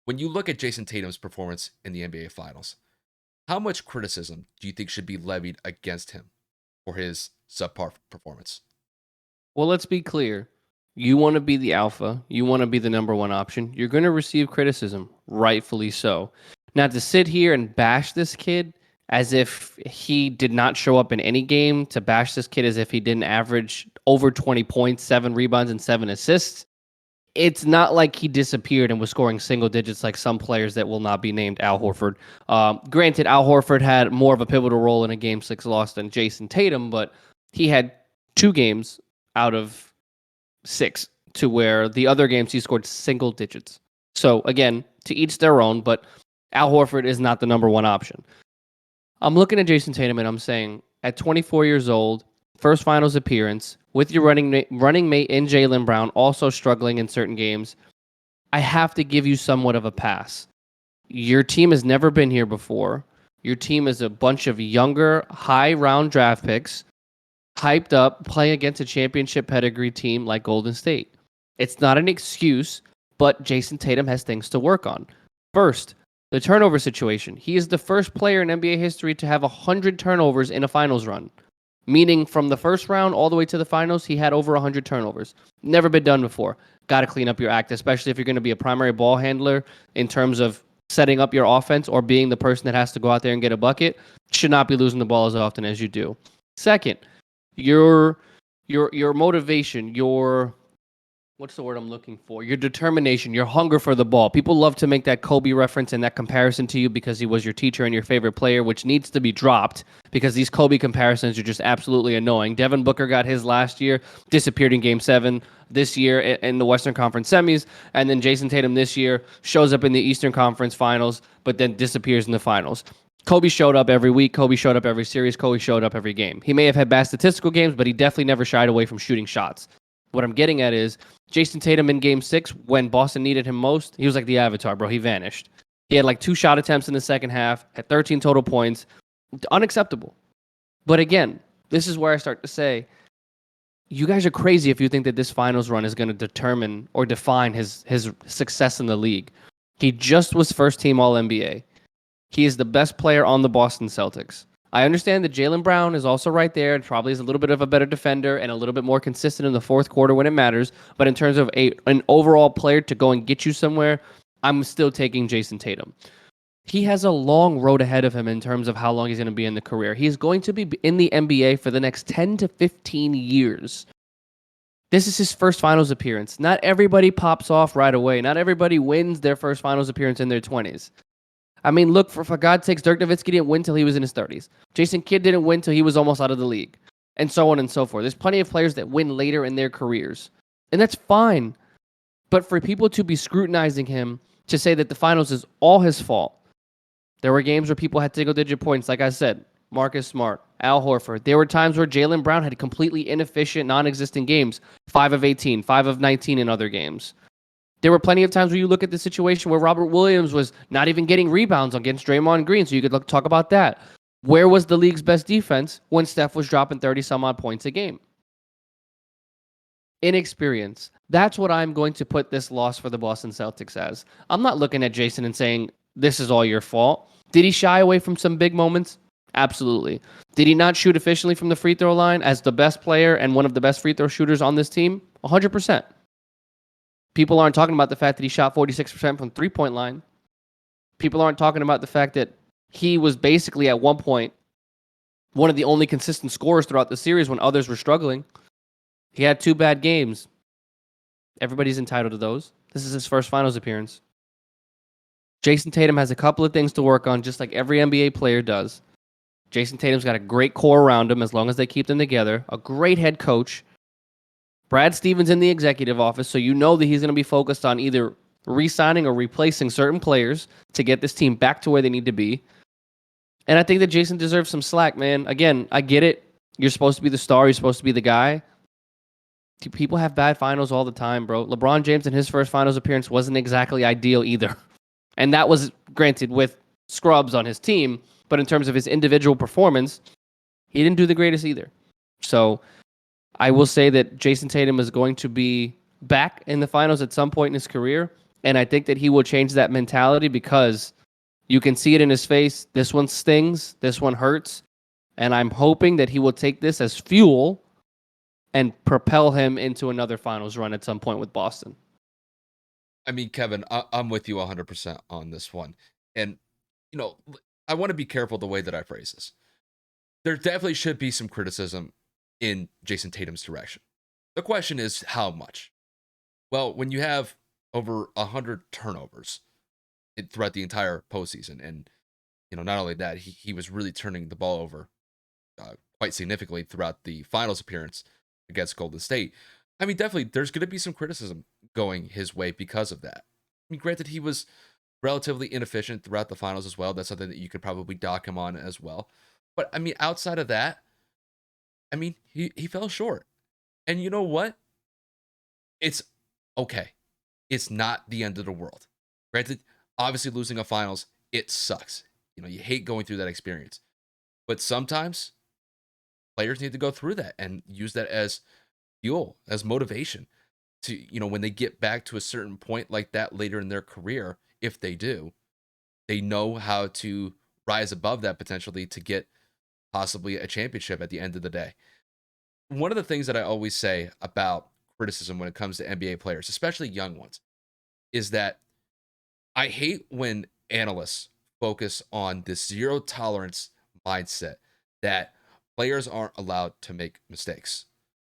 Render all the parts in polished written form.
When you look at Jayson Tatum's performance in the NBA Finals, how much criticism do you think should be levied against him for his subpar performance? Well, let's be clear. You want to be the alpha. You want to be the number one option. You're going to receive criticism, rightfully so. Now, to sit here and bash this kid as if he did not show up in any game, to bash this kid as if he didn't average over 20 points, 7 rebounds, and 7 assists, it's not like he disappeared and was scoring single digits like some players that will not be named. Al Horford. Granted, Al Horford had more of a pivotal role in a Game 6 loss than Jayson Tatum, but he had 2 games out of 6 to where the other games he scored single digits. So again, to each their own, but Al Horford is not the number one option. I'm looking at Jayson Tatum and I'm saying, at 24 years old, first finals appearance, with your running mate in Jaylen Brown also struggling in certain games, I have to give you somewhat of a pass. Your team has never been here before. Your team is a bunch of younger, high-round draft picks, hyped up, playing against a championship pedigree team like Golden State. It's not an excuse, but Jayson Tatum has things to work on. First, the turnover situation. He is the first player in NBA history to have 100 turnovers in a finals run. Meaning from the first round all the way to the finals, he had over 100 turnovers. Never been done before. Got to clean up your act, especially if you're going to be a primary ball handler in terms of setting up your offense or being the person that has to go out there and get a bucket. Should not be losing the ball as often as you do. Second, your motivation, what's the word I'm looking for? Your determination, your hunger for the ball. People love to make that Kobe reference and that comparison to you because he was your teacher and your favorite player, which needs to be dropped because these Kobe comparisons are just absolutely annoying. Devin Booker got his last year, disappeared in Game 7 this year in the Western Conference semis, and then Jayson Tatum this year shows up in the Eastern Conference finals, but then disappears in the finals. Kobe showed up every week. Kobe showed up every series. Kobe showed up every game. He may have had bad statistical games, but he definitely never shied away from shooting shots. What I'm getting at is Jayson Tatum in Game 6, when Boston needed him most, he was like the Avatar, bro. He vanished. He had like 2 shot attempts in the second half, had 13 total points. Unacceptable. But again, this is where I start to say, you guys are crazy if you think that this finals run is going to determine or define his success in the league. He just was first team All-NBA. He is the best player on the Boston Celtics. I understand that Jaylen Brown is also right there and probably is a little bit of a better defender and a little bit more consistent in the fourth quarter when it matters. But in terms of an overall player to go and get you somewhere, I'm still taking Jayson Tatum. He has a long road ahead of him in terms of how long he's going to be in the career. He's going to be in the NBA for the next 10 to 15 years. This is his first finals appearance. Not everybody pops off right away. Not everybody wins their first finals appearance in their 20s. I mean, look, for God's sakes, Dirk Nowitzki didn't win till he was in his 30s. Jason Kidd didn't win till he was almost out of the league, and so on and so forth. There's plenty of players that win later in their careers, and that's fine. But for people to be scrutinizing him to say that the finals is all his fault, there were games where people had single-digit points, like I said, Marcus Smart, Al Horford. There were times where Jaylen Brown had completely inefficient, non-existent games, 5 of 18, 5 of 19 in other games. There were plenty of times where you look at the situation where Robert Williams was not even getting rebounds against Draymond Green, so you could talk about that. Where was the league's best defense when Steph was dropping 30-some-odd points a game? Inexperience. That's what I'm going to put this loss for the Boston Celtics as. I'm not looking at Jason and saying, this is all your fault. Did he shy away from some big moments? Absolutely. Did he not shoot efficiently from the free throw line as the best player and one of the best free throw shooters on this team? 100%. People aren't talking about the fact that he shot 46% from three-point line. People aren't talking about the fact that he was basically at one point one of the only consistent scorers throughout the series when others were struggling. He had 2 bad games. Everybody's entitled to those. This is his first finals appearance. Jayson Tatum has a couple of things to work on, just like every NBA player does. Jayson Tatum's got a great core around him as long as they keep them together. A great head coach. Brad Stevens in the executive office, so you know that he's going to be focused on either re-signing or replacing certain players to get this team back to where they need to be. And I think that Jayson deserves some slack, man. Again, I get it. You're supposed to be the star. You're supposed to be the guy. People have bad finals all the time, bro. LeBron James in his first finals appearance wasn't exactly ideal either. And that was, granted, with scrubs on his team. But in terms of his individual performance, he didn't do the greatest either. So I will say that Jayson Tatum is going to be back in the finals at some point in his career. And I think that he will change that mentality because you can see it in his face. This one stings, this one hurts. And I'm hoping that he will take this as fuel and propel him into another finals run at some point with Boston. I mean, Kevin, I'm with you 100% on this one. And, you know, I want to be careful the way that I phrase this. There definitely should be some criticism in Jayson Tatum's direction. The question is how much? Well, when you have over 100 turnovers throughout the entire postseason, and, not only that, he was really turning the ball over quite significantly throughout the finals appearance against Golden State. I mean, definitely, there's going to be some criticism going his way because of that. I mean, granted, he was relatively inefficient throughout the finals as well. That's something that you could probably dock him on as well. But I mean, outside of that, I mean, he fell short. And you know what? It's okay. It's not the end of the world. Granted, obviously losing a finals, it sucks. You hate going through that experience. But sometimes players need to go through that and use that as fuel, as motivation to, when they get back to a certain point like that later in their career, if they do, they know how to rise above that potentially to get possibly a championship at the end of the day. One of the things that I always say about criticism when it comes to NBA players, especially young ones, is that I hate when analysts focus on this zero tolerance mindset that players aren't allowed to make mistakes.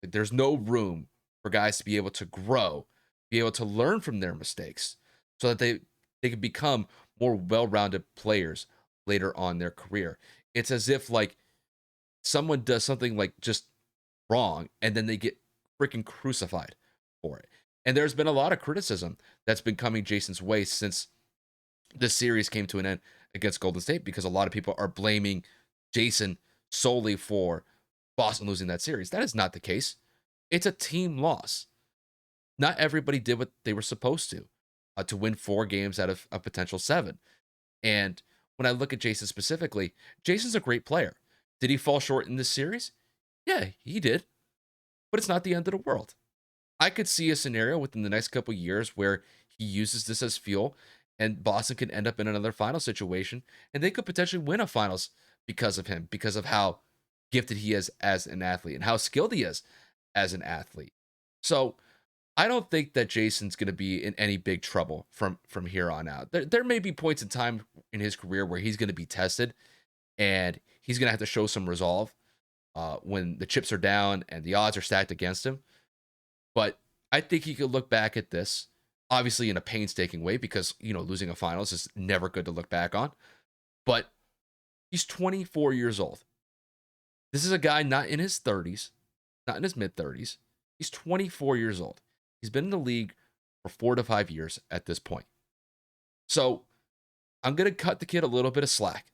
There's no room for guys to be able to grow, be able to learn from their mistakes so that they can become more well-rounded players later on in their career. It's as if like someone does something like just wrong and then they get freaking crucified for it. And there's been a lot of criticism that's been coming Jayson's way since this series came to an end against Golden State because a lot of people are blaming Jayson solely for Boston losing that series. That is not the case. It's a team loss. Not everybody did what they were supposed to win 4 games out of a potential 7. And when I look at Jayson specifically, Jayson's a great player. Did he fall short in this series? Yeah, he did. But it's not the end of the world. I could see a scenario within the next couple years where he uses this as fuel and Boston could end up in another final situation and they could potentially win a finals because of him, because of how gifted he is as an athlete and how skilled he is as an athlete. So I don't think that Jayson's going to be in any big trouble from here on out. There may be points in time in his career where he's going to be tested and he's going to have to show some resolve when the chips are down and the odds are stacked against him. But I think he could look back at this, obviously in a painstaking way, because losing a finals is never good to look back on. But he's 24 years old. This is a guy not in his 30s, not in his mid 30s. He's 24 years old. He's been in the league for 4 to 5 years at this point. So I'm gonna cut the kid a little bit of slack.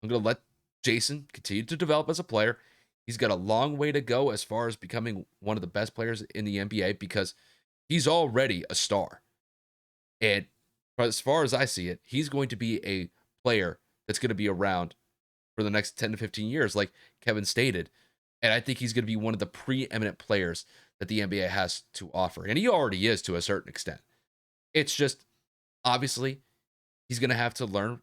I'm gonna let Jayson continue to develop as a player. He's got a long way to go as far as becoming one of the best players in the NBA because he's already a star. And as far as I see it, he's going to be a player that's going to be around for the next 10 to 15 years, like Kevin stated. And I think he's going to be one of the preeminent players that the NBA has to offer. And he already is to a certain extent. It's just, obviously, he's going to have to learn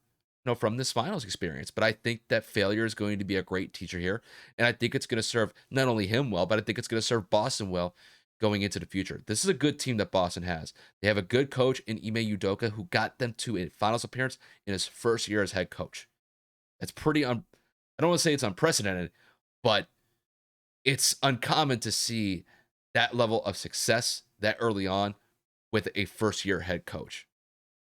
from this finals experience. But I think that failure is going to be a great teacher here. And I think it's going to serve not only him well, but I think it's going to serve Boston well going into the future. This is a good team that Boston has. They have a good coach in Ime Udoka who got them to a finals appearance in his first year as head coach. That's pretty I don't want to say it's unprecedented, but it's uncommon to see that level of success that early on with a first year head coach.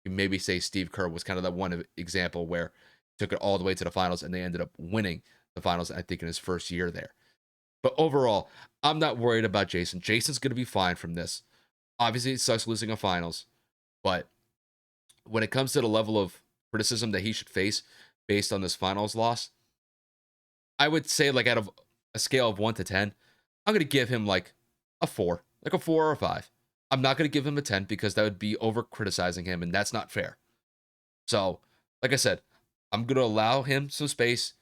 You maybe say Steve Kerr was kind of that one example where he took it all the way to the finals and they ended up winning the finals, I think, in his first year there. But overall, I'm not worried about Jayson. Jayson's going to be fine from this. Obviously, it sucks losing a finals, but when it comes to the level of criticism that he should face based on this finals loss, I would say, like, out of a scale of 1 to 10, I'm going to give him like a 4, like a 4 or a 5. I'm not going to give him a 10 because that would be over criticizing him, and that's not fair. So, like I said, I'm going to allow him some space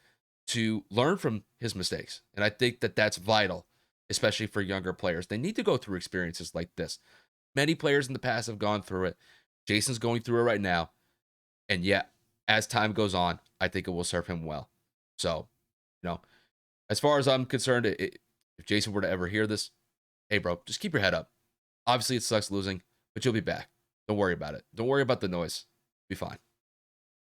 to learn from his mistakes. And I think that that's vital, especially for younger players. They need to go through experiences like this. Many players in the past have gone through it. Jayson's going through it right now. And yet, as time goes on, I think it will serve him well. So, you know, as far as I'm concerned, if Jayson were to ever hear this, hey, bro, just keep your head up. Obviously, it sucks losing, but you'll be back. Don't worry about it. Don't worry about the noise. Be fine.